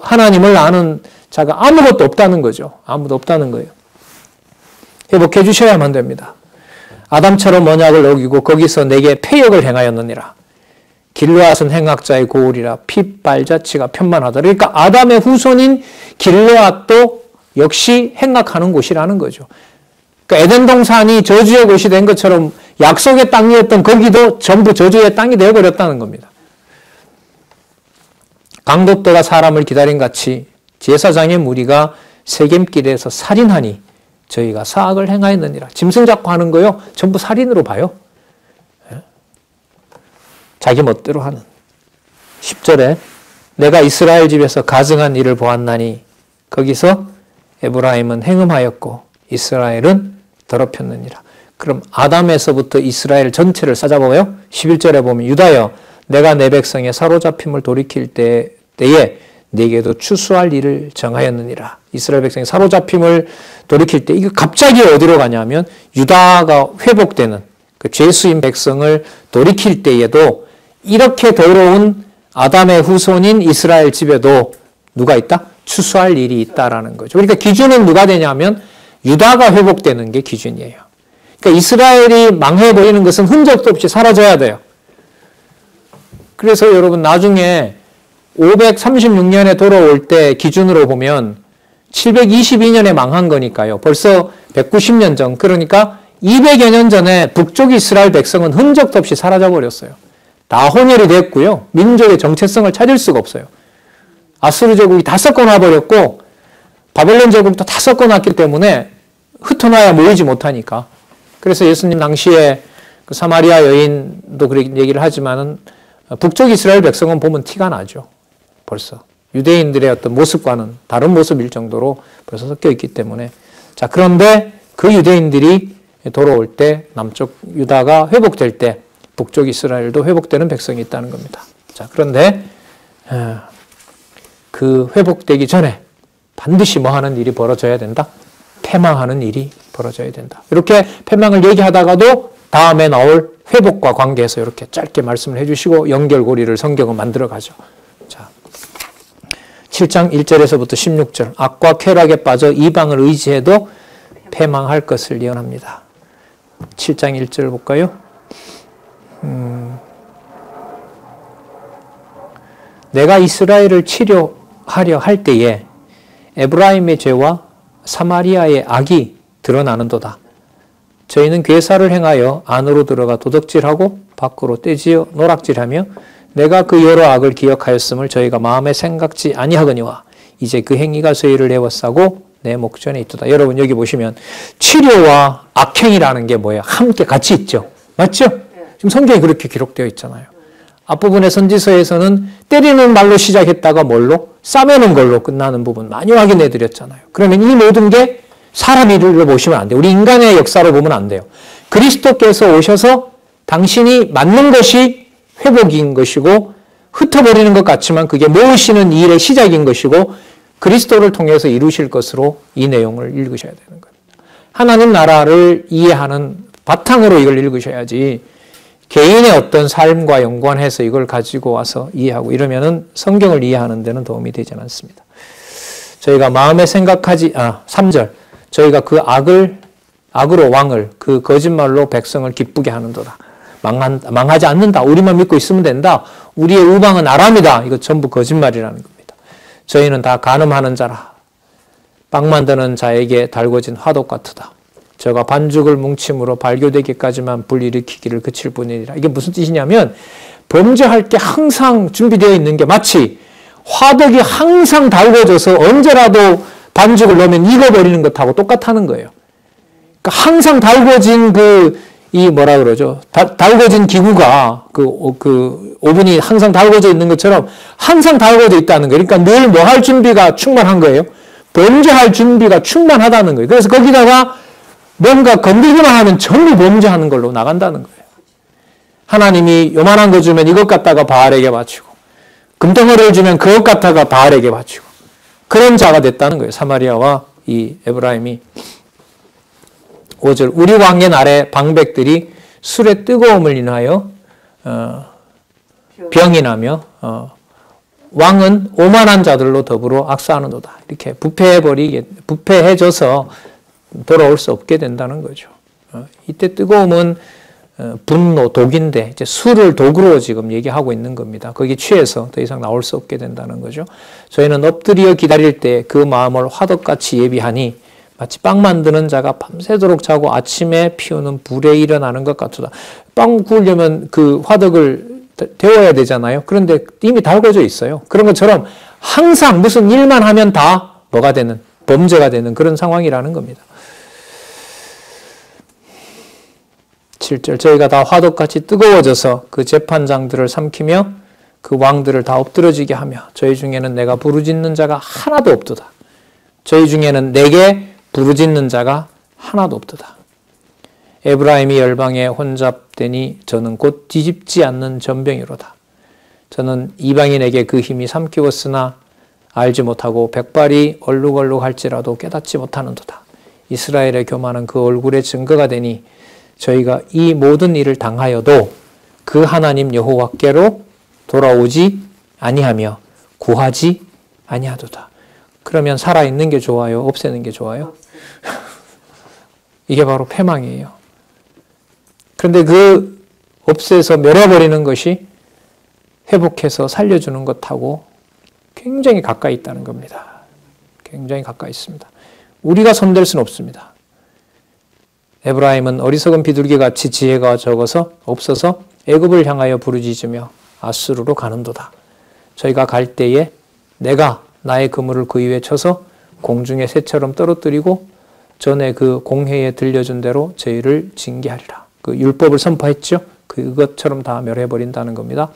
하나님을 아는 자가 아무것도 없다는 거죠. 아무도 없다는 거예요. 회복해 주셔야만 됩니다. 아담처럼 언약을 어기고 거기서 내게 패역을 행하였느니라. 길르앗은 행악자의 고울이라 핏발자취가 편만하더라. 그러니까 아담의 후손인 길르앗도 역시 행악하는 곳이라는 거죠. 그러니까 에덴 동산이 저주의 곳이 된 것처럼 약속의 땅이었던 거기도 전부 저주의 땅이 되어버렸다는 겁니다. 강도떼가 사람을 기다린 같이 제사장의 무리가 세겜길에서 살인하니 저희가 사악을 행하였느니라. 짐승 잡고 하는 거요. 전부 살인으로 봐요. 자기 멋대로 하는. 10절에 내가 이스라엘 집에서 가증한 일을 보았나니 거기서 에브라임은 행음하였고 이스라엘은 더럽혔느니라. 그럼 아담에서부터 이스라엘 전체를 싸잡아요. 11절에 보면 유다여 내가 내 백성의 사로잡힘을 돌이킬 때에 네게도 추수할 일을 정하였느니라. 이스라엘 백성의 사로잡힘을 돌이킬 때 이거 갑자기 어디로 가냐면 유다가 회복되는 그 죄수인 백성을 돌이킬 때에도 이렇게 더러운 아담의 후손인 이스라엘 집에도 누가 있다? 추수할 일이 있다라는 거죠. 그러니까 기준은 누가 되냐면 유다가 회복되는 게 기준이에요. 그러니까 이스라엘이 망해버리는 것은 흔적도 없이 사라져야 돼요. 그래서 여러분 나중에 536년에 돌아올 때 기준으로 보면 722년에 망한 거니까요. 벌써 190년 전, 그러니까 200여 년 전에 북쪽 이스라엘 백성은 흔적도 없이 사라져 버렸어요. 다 혼혈이 됐고요. 민족의 정체성을 찾을 수가 없어요. 아수르 제국이 다 섞어놔 버렸고 바벨론 제국도 다 섞어놨기 때문에 흩어놔야 모이지 못하니까. 그래서 예수님 당시에 그 사마리아 여인도 그렇게 얘기를 하지만은 북쪽 이스라엘 백성은 보면 티가 나죠. 벌써 유대인들의 어떤 모습과는 다른 모습일 정도로 벌써 섞여 있기 때문에. 자, 그런데 그 유대인들이 돌아올 때 남쪽 유다가 회복될 때 북쪽 이스라엘도 회복되는 백성이 있다는 겁니다. 자, 그런데 그 회복되기 전에 반드시 뭐 하는 일이 벌어져야 된다? 패망하는 일이 벌어져야 된다. 이렇게 패망을 얘기하다가도 다음에 나올 회복과 관계해서 이렇게 짧게 말씀을 해주시고 연결고리를 성경은 만들어가죠. 자, 7장 1절에서부터 16절 악과 쾌락에 빠져 이방을 의지해도 패망할 것을 예언합니다. 7장 1절 볼까요? 내가 이스라엘을 치료하려 할 때에 에브라임의 죄와 사마리아의 악이 드러나는도다. 저희는 괴사를 행하여 안으로 들어가 도둑질하고 밖으로 떼지어 노락질하며 내가 그 여러 악을 기억하였음을 저희가 마음에 생각지 아니하거니와 이제 그 행위가 저희를 애워싸고 내 목전에 있도다. 여러분 여기 보시면 치료와 악행이라는 게 뭐예요? 함께 같이 있죠. 맞죠? 지금 성경에 그렇게 기록되어 있잖아요. 앞부분의 선지서에서는 때리는 말로 시작했다가 뭘로? 싸매는 걸로 끝나는 부분 많이 확인해 드렸잖아요. 그러면 이 모든 게 사람 일로 보시면 안 돼요. 우리 인간의 역사로 보면 안 돼요. 그리스도께서 오셔서 당신이 맞는 것이 회복인 것이고 흩어버리는 것 같지만 그게 모으시는 일의 시작인 것이고 그리스도를 통해서 이루실 것으로 이 내용을 읽으셔야 되는 겁니다. 하나님 나라를 이해하는 바탕으로 이걸 읽으셔야지 개인의 어떤 삶과 연관해서 이걸 가지고 와서 이해하고 이러면은 성경을 이해하는 데는 도움이 되지는 않습니다. 저희가 마음에 생각하지 3절 저희가 그 악으로 왕을 그 거짓말로 백성을 기쁘게 하는도다. 망하지 않는다. 우리만 믿고 있으면 된다. 우리의 우방은 아람이다. 이거 전부 거짓말이라는 겁니다. 저희는 다 간음하는 자라. 빵 만드는 자에게 달궈진 화독 같으다. 저가 반죽을 뭉침으로 발교되기까지만 불일으키기를 그칠 뿐이니라. 이게 무슨 뜻이냐면 범죄할 게 항상 준비되어 있는 게 마치 화덕이 항상 달궈져서 언제라도 반죽을 넣으면 익어버리는 것하고 똑같다는 거예요. 그러니까 항상 달궈진 달궈진 기구가 그 오븐이 항상 달궈져 있는 것처럼 항상 달궈져 있다는 거예요. 그러니까 늘 뭐 할 준비가 충만한 거예요. 범죄할 준비가 충만하다는 거예요. 그래서 거기다가 뭔가 건들기만 하면 전부 범죄하는 걸로 나간다는 거예요. 하나님이 요만한 거 주면 이것 갖다가 바알에게 바치고 금덩어리를 주면 그것 갖다가 바알에게 바치고 그런 자가 됐다는 거예요. 사마리아와 이 에브라임이. 5절 우리 왕의 날에 방백들이 술의 뜨거움을 인하여 병이 나며 왕은 오만한 자들로 더불어 악사하는도다. 이렇게 부패해져서 돌아올 수 없게 된다는 거죠. 이때 뜨거움은 분노, 독인데 이제 술을 독으로 지금 얘기하고 있는 겁니다. 거기에 취해서 더 이상 나올 수 없게 된다는 거죠. 저희는 엎드려 기다릴 때 그 마음을 화덕같이 예비하니 마치 빵 만드는 자가 밤새도록 자고 아침에 피우는 불에 일어나는 것 같으다. 빵 구우려면 그 화덕을 데워야 되잖아요. 그런데 이미 달궈져 있어요. 그런 것처럼 항상 무슨 일만 하면 다 뭐가 되는, 범죄가 되는 그런 상황이라는 겁니다. 7절 저희가 다 화덕같이 뜨거워져서 그 재판장들을 삼키며 그 왕들을 다 엎드러지게 하며 저희 중에는 내가 부르짖는 자가 하나도 없도다. 저희 중에는 내게 부르짖는 자가 하나도 없도다. 에브라임이 열방에 혼잡되니 저는 곧 뒤집지 않는 전병이로다. 저는 이방인에게 그 힘이 삼키웠으나 알지 못하고 백발이 얼룩얼룩할지라도 깨닫지 못하는도다. 이스라엘의 교만은 그 얼굴의 증거가 되니 저희가 이 모든 일을 당하여도 그 하나님 여호와께로 돌아오지 아니하며 구하지 아니하도다. 그러면 살아있는 게 좋아요? 없애는 게 좋아요? 이게 바로 패망이에요. 그런데 그 없애서 멸해버리는 것이 회복해서 살려주는 것하고 굉장히 가까이 있다는 겁니다. 굉장히 가까이 있습니다. 우리가 손댈 수는 없습니다. 에브라임은 어리석은 비둘기같이 지혜가 적어서 없어서 애굽을 향하여 부르짖으며 아수르로 가는도다. 저희가 갈 때에 내가 나의 그물을 그 위에 쳐서 공중의 새처럼 떨어뜨리고 전에 그 공회에 들려준 대로 저희를 징계하리라. 그 율법을 선포했죠. 그것처럼 다 멸해버린다는 겁니다.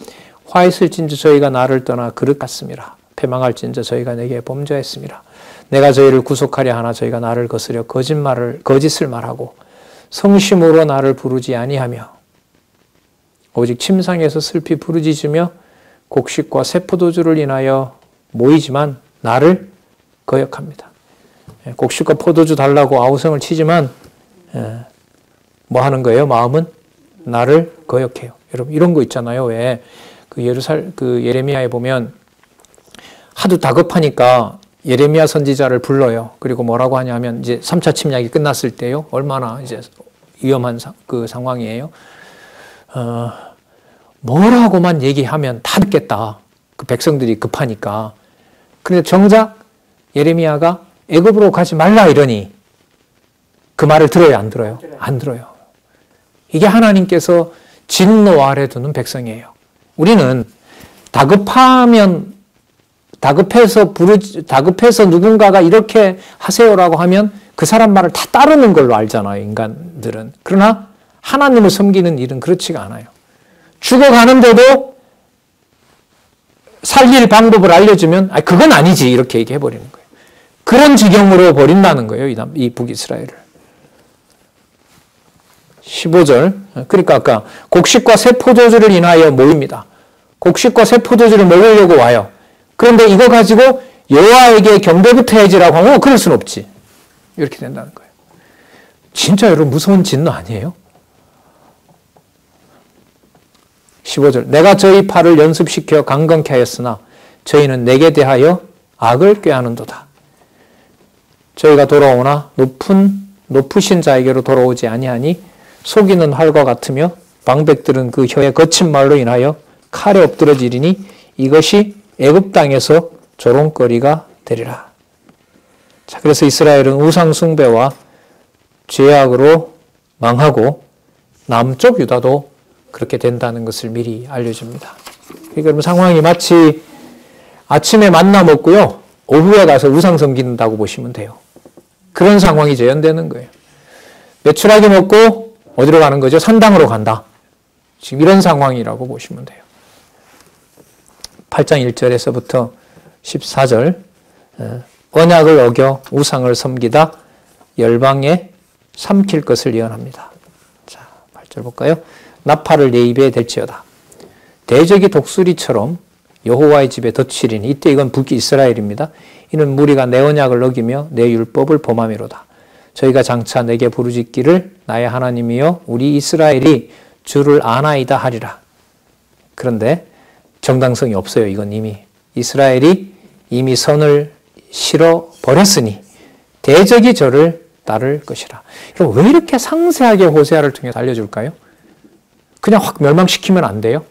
화 있을진저 저희가 나를 떠나 그릇 같습니다. 패망할진저 저희가 내게 범죄했습니다. 내가 저희를 구속하려 하나 저희가 나를 거스려 거짓을 말하고 성심으로 나를 부르지 아니하며 오직 침상에서 슬피 부르짖으며 곡식과 새 포도주를 인하여 모이지만 나를 거역합니다. 곡식과 포도주 달라고 아우성을 치지만 뭐 하는 거예요? 마음은 나를 거역해요. 여러분 이런 거 있잖아요. 왜 그 예레미야에 보면 하도 다급하니까 예레미야 선지자를 불러요. 그리고 뭐라고 하냐면 이제 3차 침략이 끝났을 때요. 얼마나 이제 위험한 그 상황이에요. 뭐라고만 얘기하면 다 듣겠다. 그 백성들이 급하니까. 그런데 정작 예레미야가 애굽으로 가지 말라 이러니 그 말을 들어요? 안 들어요? 안 들어요. 이게 하나님께서 진노 아래 두는 백성이에요. 우리는 다급해서 누군가가 이렇게 하세요라고 하면 그 사람 말을 다 따르는 걸로 알잖아요, 인간들은. 그러나 하나님을 섬기는 일은 그렇지가 않아요. 죽어가는데도 살릴 방법을 알려주면 그건 아니지 이렇게 얘기해버리는 거예요. 그런 지경으로 버린다는 거예요, 이 북이스라엘을. 15절 그러니까 아까 곡식과 새 포도주를 인하여 모입니다. 곡식과 새 포도주를 먹으려고 와요. 그런데 이거 가지고 여호와에게 경배부터 해지라고 하면 그럴 수는 없지. 이렇게 된다는 거예요. 진짜 여러분 무서운 진노 아니에요? 15절 내가 저희 팔을 연습시켜 강건케 하였으나 저희는 내게 대하여 악을 꾀하는도다. 저희가 돌아오나 높으신 자에게로 돌아오지 아니하니 속이는 활과 같으며 방백들은 그 혀의 거친 말로 인하여 칼에 엎드러지리니 이것이 애굽 땅에서 조롱거리가 되리라. 자, 그래서 이스라엘은 우상 숭배와 죄악으로 망하고 남쪽 유다도 그렇게 된다는 것을 미리 알려줍니다. 그러니까 여러분 상황이 마치 아침에 만나 먹고요, 오후에 가서 우상 섬긴다고 보시면 돼요. 그런 상황이 재현되는 거예요. 메추라기 먹고 어디로 가는 거죠? 산당으로 간다. 지금 이런 상황이라고 보시면 돼요. 8장 1절에서부터 14절 언약을 어겨 우상을 섬기다 열방에 삼킬 것을 예언합니다. 자, 8절 볼까요? 나팔을 내 입에 댈지어다. 대적이 독수리처럼 여호와의 집에 덧치리니 이때 이건 북이스라엘입니다. 이는 무리가 내 언약을 어기며 내 율법을 범함이로다. 저희가 장차 내게 부르짖기를 나의 하나님이여 우리 이스라엘이 주를 아나이다 하리라. 그런데 정당성이 없어요. 이건 이스라엘이 이미 선을 실어버렸으니 대적이 저를 따를 것이라. 여러분 왜 이렇게 상세하게 호세아를 통해서 알려줄까요? 그냥 확 멸망시키면 안 돼요.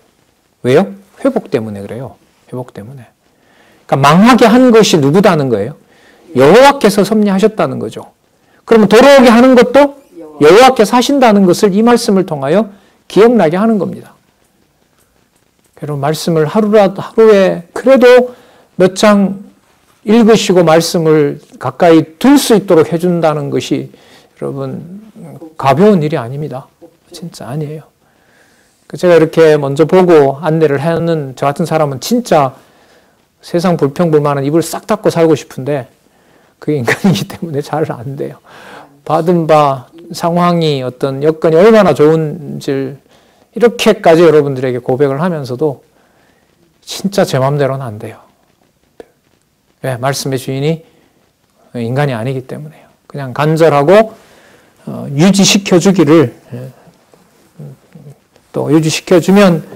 왜요? 회복 때문에 그래요. 회복 때문에. 그러니까 망하게 한 것이 누구다는 거예요? 여호와께서 섭리하셨다는 거죠. 그러면 돌아오게 하는 것도 여호와께서 하신다는 것을 이 말씀을 통하여 기억나게 하는 겁니다. 여러분 말씀을 하루에 그래도 몇 장 읽으시고 말씀을 가까이 둘 수 있도록 해준다는 것이 여러분 가벼운 일이 아닙니다. 진짜 아니에요. 제가 이렇게 먼저 보고 안내를 하는 저 같은 사람은 진짜 세상 불평불만은 입을 싹 닫고 살고 싶은데 그게 인간이기 때문에 잘 안 돼요. 받은 바 상황이 어떤 여건이 얼마나 좋은지 이렇게까지 여러분들에게 고백을 하면서도 진짜 제 마음대로는 안 돼요. 왜? 말씀의 주인이 인간이 아니기 때문에요. 그냥 간절하고 유지시켜주기를 또 유지시켜주면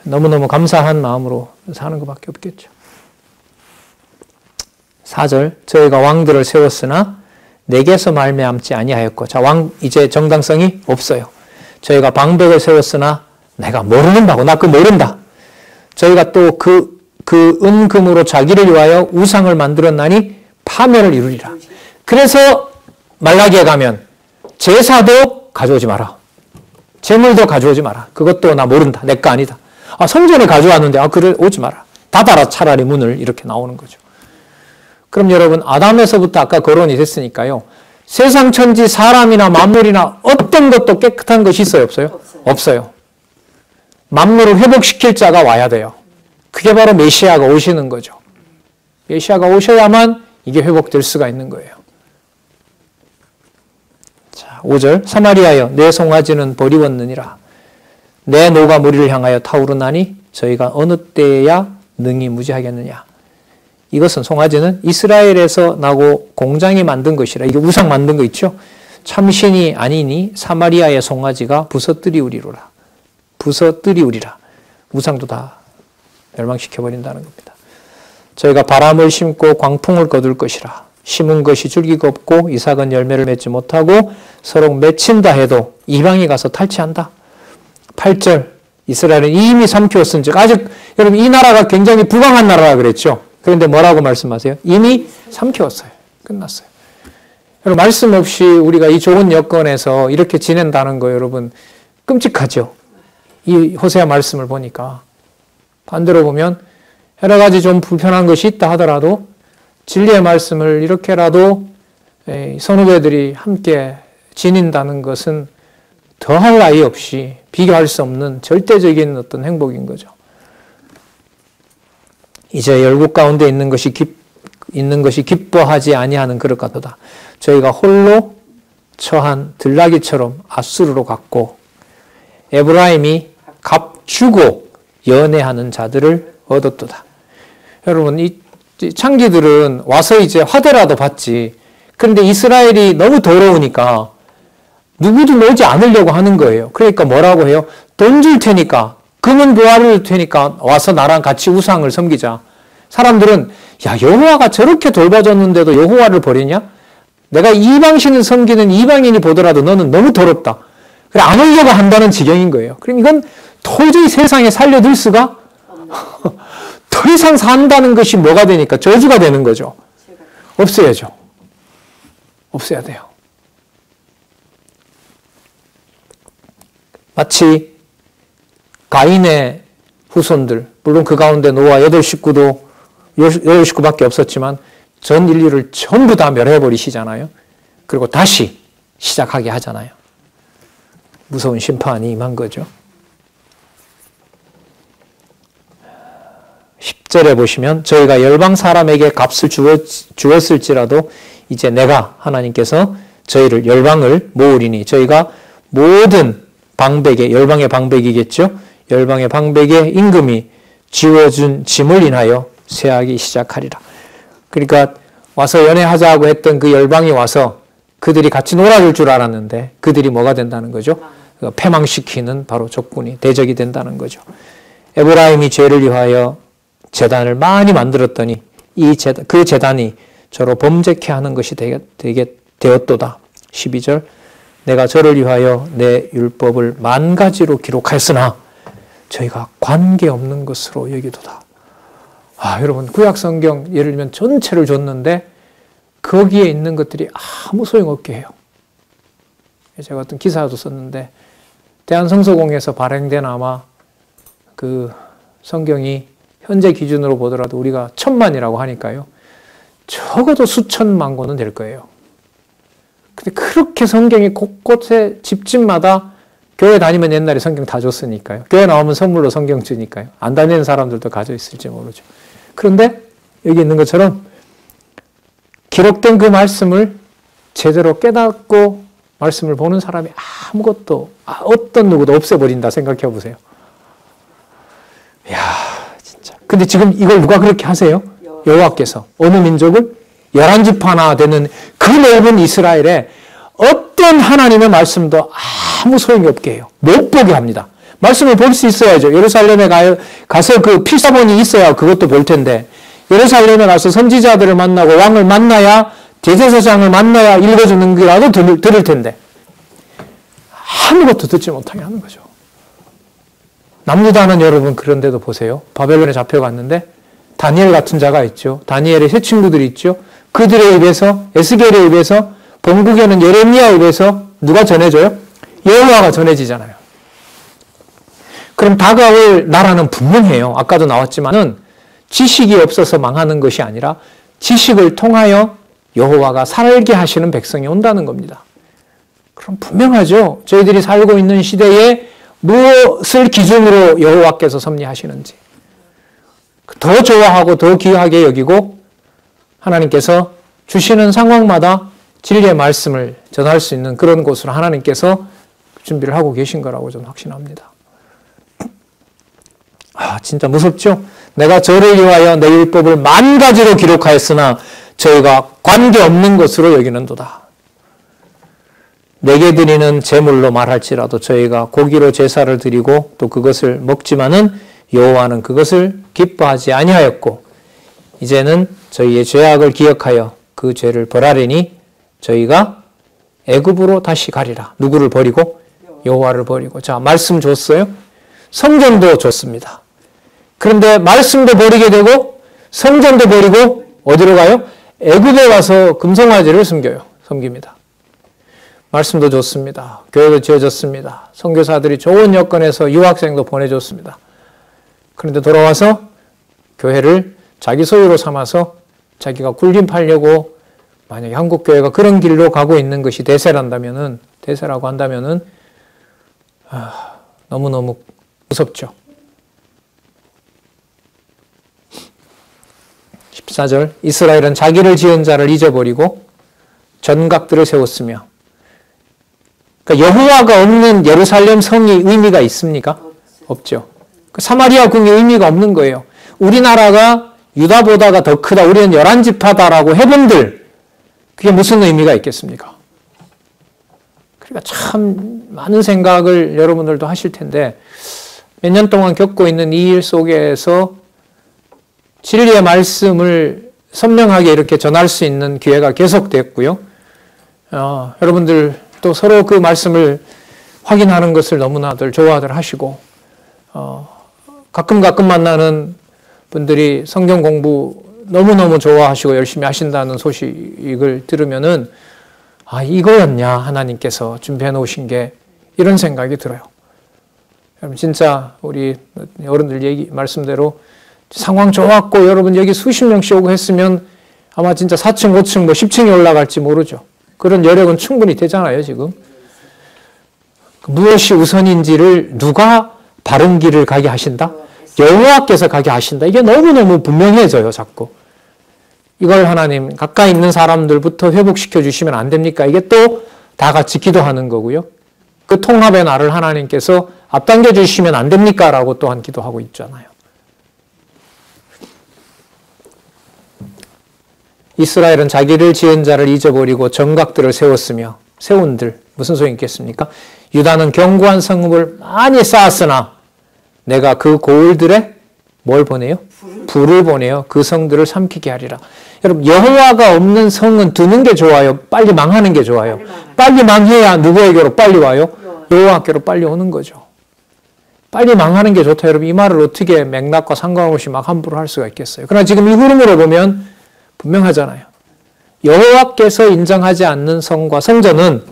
너무너무 감사한 마음으로 사는 것밖에 없겠죠. 4절 저희가 왕들을 세웠으나 내게서 말미암지 아니하였고 자, 이제 정당성이 없어요. 저희가 방백을 세웠으나 내가 모르는 바고 나 그거 모른다. 저희가 또 그 은금으로 자기를 위하여 우상을 만들었나니 파멸을 이루리라. 그래서 말라기에 가면 제사도 가져오지 마라. 재물도 가져오지 마라. 그것도 나 모른다. 내 거 아니다. 성전에 가져왔는데 그래 오지 마라. 닫아라 차라리 문을 이렇게 나오는 거죠. 그럼 여러분 아담에서부터 아까 거론이 됐으니까요. 세상 천지 사람이나 만물이나 어떤 것도 깨끗한 것이 있어요? 없어요? 없어요. 만물을 회복시킬 자가 와야 돼요. 그게 바로 메시아가 오시는 거죠. 메시아가 오셔야만 이게 회복될 수가 있는 거예요. 자, 5절 사마리아여 내 송아지는 버리웠느니라. 내 노가 무리를 향하여 타오르나니 저희가 어느 때에야 능히 무지하겠느냐. 이것은 송아지는 이스라엘에서 나고 공장이 만든 것이라. 이게 우상 만든 거 있죠. 참신이 아니니 사마리아의 송아지가 부서뜨리우리로라. 부서뜨리우리라. 우상도 다 멸망시켜버린다는 겁니다. 저희가 바람을 심고 광풍을 거둘 것이라. 심은 것이 줄기가 없고 이삭은 열매를 맺지 못하고 서로 맺힌다 해도 이방에 가서 탈취한다. 8절 이스라엘은 이미 삼키었은즉 아직 여러분 이 나라가 굉장히 부강한 나라라 그랬죠. 그런데 뭐라고 말씀하세요? 이미 삼키었어요. 끝났어요. 여러분 말씀 없이 우리가 이 좋은 여건에서 이렇게 지낸다는 거 여러분 끔찍하죠. 이 호세아 말씀을 보니까 반대로 보면 여러 가지 좀 불편한 것이 있다 하더라도 진리의 말씀을 이렇게라도 선후배들이 함께 지닌다는 것은 더할 나위 없이 비교할 수 없는 절대적인 어떤 행복인 거죠. 이제 열국 가운데 있는 것이 기뻐하지 아니하는 그릇 같도다. 저희가 홀로 처한 들나귀처럼 아수르로 갔고 에브라임이 값주고 연애하는 자들을 얻었도다. 여러분 이 창기들은 와서 이제 화대라도 받지. 그런데 이스라엘이 너무 더러우니까 누구도 놓지 않으려고 하는 거예요. 그러니까 뭐라고 해요? 돈 줄 테니까, 금은 보화를 줄 테니까 와서 나랑 같이 우상을 섬기자. 사람들은 야, 여호와가 저렇게 돌봐줬는데도 여호와를 버리냐? 내가 이방신을 섬기는 이방인이 보더라도 너는 너무 더럽다. 그래, 안 오려고 한다는 지경인 거예요. 그럼 이건 도저히 세상에 살려둘 수가 더 이상 산다는 것이 뭐가 되니까 저주가 되는 거죠. 없애야죠. 없애야 돼요. 마치 가인의 후손들, 물론 그 가운데 노아 8식구밖에 없었지만 전 인류를 전부 다 멸해버리시잖아요. 그리고 다시 시작하게 하잖아요. 무서운 심판이 임한 거죠. 10절에 보시면 저희가 열방 사람에게 값을 주었을지라도 이제 내가 하나님께서 저희를 열방을 모으리니 저희가 모든 방백에, 열방의 방백이겠죠. 열방의 방백에 임금이 지워준 짐을 인하여 세하기 시작하리라. 그러니까 와서 연애하자고 했던 그 열방이 와서 그들이 같이 놀아줄 줄 알았는데 그들이 뭐가 된다는 거죠? 패망시키는 바로 적군이, 대적이 된다는 거죠. 에브라임이 죄를 위하여 제단을 많이 만들었더니 그 제단이 저로 범죄케 하는 것이 되게 되었도다. 12절 내가 저를 위하여 내 율법을 10,000가지로 기록하였으나 저희가 관계없는 것으로 여기도다. 여러분 구약성경 예를 들면 전체를 줬는데 거기에 있는 것들이 아무 소용없게 해요. 제가 어떤 기사도 썼는데 대한성서공에서 발행된 아마 그 성경이 현재 기준으로 보더라도 우리가 1000만이라고 하니까요. 적어도 수천만 권은 될 거예요. 근데 그렇게 성경이 곳곳에 집집마다 교회 다니면 옛날에 성경 다 줬으니까요. 교회 나오면 선물로 성경 주니까요. 안 다니는 사람들도 가져 있을지 모르죠. 그런데 여기 있는 것처럼 기록된 그 말씀을 제대로 깨닫고 말씀을 보는 사람이 아무것도, 어떤 누구도 없애버린다 생각해 보세요. 이야, 진짜. 근데 지금 이걸 누가 그렇게 하세요? 여호와께서. 어느 민족을? 11지파나 되는 그 넓은 이스라엘에 어떤 하나님의 말씀도 아무 소용이 없게 해요. 못 보게 합니다. 말씀을 볼 수 있어야죠. 예루살렘에 가서 그 필사본이 있어야 그것도 볼 텐데, 예루살렘에 가서 선지자들을 만나고 왕을 만나야, 대제사장을 만나야 읽어주는 거라도 들을 텐데 아무것도 듣지 못하게 하는 거죠. 남유다는 여러분 그런데도 보세요. 바벨론에 잡혀갔는데 다니엘 같은 자가 있죠. 다니엘의 세 친구들이 있죠. 그들의 입에서, 에스겔의 입에서, 본국에는 예레미야 입에서 누가 전해져요? 여호와가 전해지잖아요. 그럼 다가올 나라는 분명해요. 아까도 나왔지만은 지식이 없어서 망하는 것이 아니라 지식을 통하여 여호와가 살게 하시는 백성이 온다는 겁니다. 그럼 분명하죠. 저희들이 살고 있는 시대에 무엇을 기준으로 여호와께서 섭리하시는지. 더 좋아하고 더 귀하게 여기고 하나님께서 주시는 상황마다 진리의 말씀을 전할 수 있는 그런 곳으로 하나님께서 준비를 하고 계신 거라고 저는 확신합니다. 진짜 무섭죠? 내가 저를 위하여 내 율법을 10,000가지로 기록하였으나 저희가 관계없는 것으로 여기는도다. 내게 드리는 제물로 말할지라도 저희가 고기로 제사를 드리고 또 그것을 먹지만은 여호와는 그것을 기뻐하지 아니하였고 이제는 저희의 죄악을 기억하여 그 죄를 벌하리니 저희가 애굽으로 다시 가리라. 누구를 버리고? 여호와를 버리고. 자, 말씀 줬어요. 성전도 줬습니다. 그런데 말씀도 버리게 되고 성전도 버리고 어디로 가요? 애굽에 가서 금송아지를 섬깁니다. 말씀도 줬습니다. 교회도 지어졌습니다. 선교사들이 좋은 여건에서 유학생도 보내줬습니다. 그런데 돌아와서 교회를 자기 소유로 삼아서 자기가 굴림팔려고 만약에 한국 교회가 그런 길로 가고 있는 것이 대세라고 한다면은 너무너무 무섭죠. 14절 이스라엘은 자기를 지은 자를 잊어버리고 전각들을 세웠으며 그러니까 여호와가 없는 예루살렘 성이 의미가 있습니까? 없죠. 사마리아 궁이 의미가 없는 거예요. 우리나라가 유다보다가 더 크다. 우리는 11지파다라고 해본들 그게 무슨 의미가 있겠습니까? 그러니까 참 많은 생각을 여러분들도 하실 텐데 몇 년 동안 겪고 있는 이 일 속에서 진리의 말씀을 선명하게 이렇게 전할 수 있는 기회가 계속됐고요. 여러분들 또 서로 그 말씀을 확인하는 것을 너무나들 좋아들 하시고 가끔 만나는 분들이 성경 공부 너무너무 좋아하시고 열심히 하신다는 소식을 들으면은 이거였냐 하나님께서 준비해 놓으신 게 이런 생각이 들어요. 여러분 진짜 우리 어른들 말씀대로 상황 좋았고 여러분 여기 수십 명씩 오고 했으면 아마 진짜 4층, 5층, 10층에 올라갈지 모르죠. 그런 여력은 충분히 되잖아요, 지금. 무엇이 우선인지를 누가 바른 길을 가게 하신다? 여호와께서 가게 하신다. 이게 너무너무 분명해져요, 자꾸. 이걸 하나님 가까이 있는 사람들부터 회복시켜 주시면 안 됩니까? 이게 또 다 같이 기도하는 거고요. 그 통합의 날을 하나님께서 앞당겨 주시면 안 됩니까? 라고 또한 기도하고 있잖아요. 이스라엘은 자기를 지은 자를 잊어버리고 정각들을 세웠으며 세운들 무슨 소용이 있겠습니까? 유다는 견고한 성읍을 많이 쌓았으나 내가 그 고을들에 뭘 보내요? 불을 보내요. 그 성들을 삼키게 하리라. 여러분 여호와가 없는 성은 두는 게 좋아요? 빨리 망하는 게 좋아요? 빨리 망해야 누구에게로 빨리 와요? 여호와께로 빨리 오는 거죠. 빨리 망하는 게 좋다. 여러분 이 말을 어떻게 맥락과 상관없이 막 함부로 할 수가 있겠어요? 그러나 지금 이 흐름으로 보면 분명하잖아요. 여호와께서 인정하지 않는 성과 성전은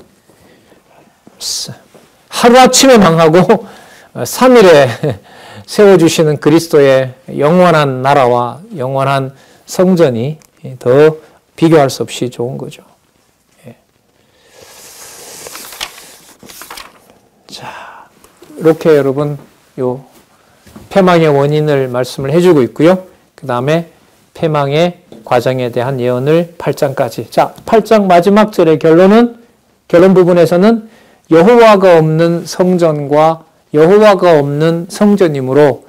하루아침에 망하고 3일에 세워주시는 그리스도의 영원한 나라와 영원한 성전이 더 비교할 수 없이 좋은 거죠. 자, 이렇게 여러분 요 패망의 원인을 말씀을 해주고 있고요. 그 다음에 패망의 과정에 대한 예언을 8장까지. 자, 8장 마지막 절의 결론 부분에서는 여호와가 없는 성전과 여호와가 없는 성전이므로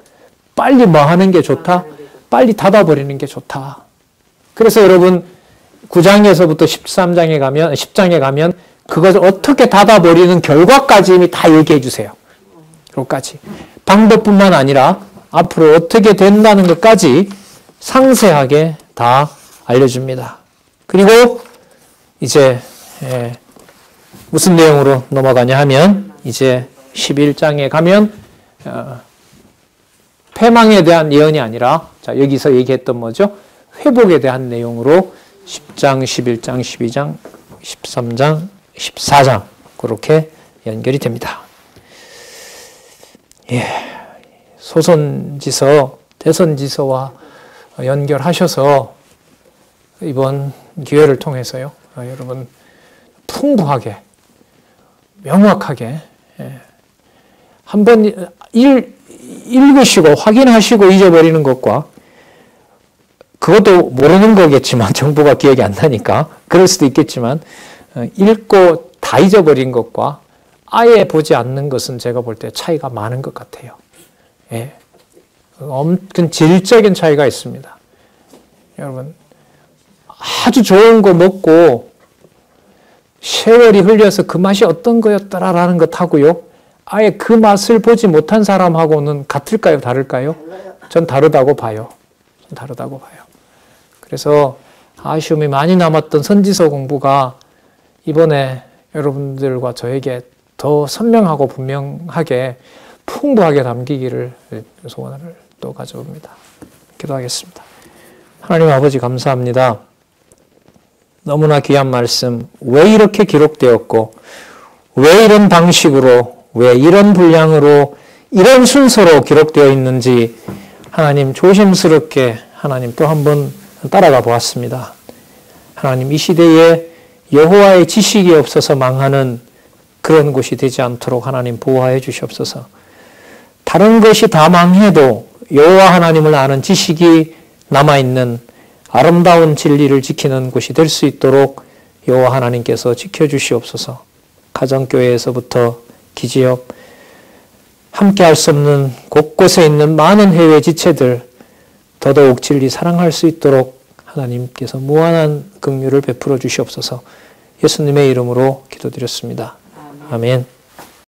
빨리 뭐 하는 게 좋다? 빨리 닫아버리는 게 좋다. 그래서 여러분 9장에서부터 10장에 가면 그것을 어떻게 닫아버리는 결과까지 이미 다 얘기해 주세요. 그것까지. 방법뿐만 아니라 앞으로 어떻게 된다는 것까지 상세하게 다 알려줍니다. 그리고 이제 무슨 내용으로 넘어가냐 하면 이제 11장에 가면 패망에 대한 예언이 아니라 자 여기서 얘기했던 뭐죠? 회복에 대한 내용으로 10장, 11장, 12장, 13장, 14장 그렇게 연결이 됩니다. 소선지서, 대선지서와 연결하셔서 이번 기회를 통해서요. 여러분 풍부하게 명확하게 한번 읽으시고 확인하시고 잊어버리는 것과 그것도 모르는 거겠지만 정보가 기억이 안 나니까 그럴 수도 있겠지만 읽고 다 잊어버린 것과 아예 보지 않는 것은 제가 볼 때 차이가 많은 것 같아요. 엄청 질적인 차이가 있습니다. 여러분 아주 좋은 거 먹고 세월이 흘려서 그 맛이 어떤 거였더라라는 것하고요. 아예 그 맛을 보지 못한 사람하고는 같을까요? 다를까요? 전 다르다고 봐요. 그래서 아쉬움이 많이 남았던 선지서 공부가 이번에 여러분들과 저에게 더 선명하고 분명하게 풍부하게 담기기를 소원을 또 가져옵니다. 기도하겠습니다. 하나님 아버지 감사합니다. 너무나 귀한 말씀, 왜 이렇게 기록되었고 왜 이런 방식으로 왜 이런 분량으로 이런 순서로 기록되어 있는지 하나님 조심스럽게 하나님 또 한 번 따라가 보았습니다. 하나님 이 시대에 여호와의 지식이 없어서 망하는 그런 곳이 되지 않도록 하나님 보호하여 주시옵소서. 다른 것이 다 망해도 여호와 하나님을 아는 지식이 남아있는 아름다운 진리를 지키는 곳이 될 수 있도록 여호와 하나님께서 지켜주시옵소서. 가정교회에서부터 기지업, 함께할 수 없는 곳곳에 있는 많은 해외 지체들 더더욱 진리 사랑할 수 있도록 하나님께서 무한한 긍휼을 베풀어 주시옵소서. 예수님의 이름으로 기도드렸습니다. 아멘.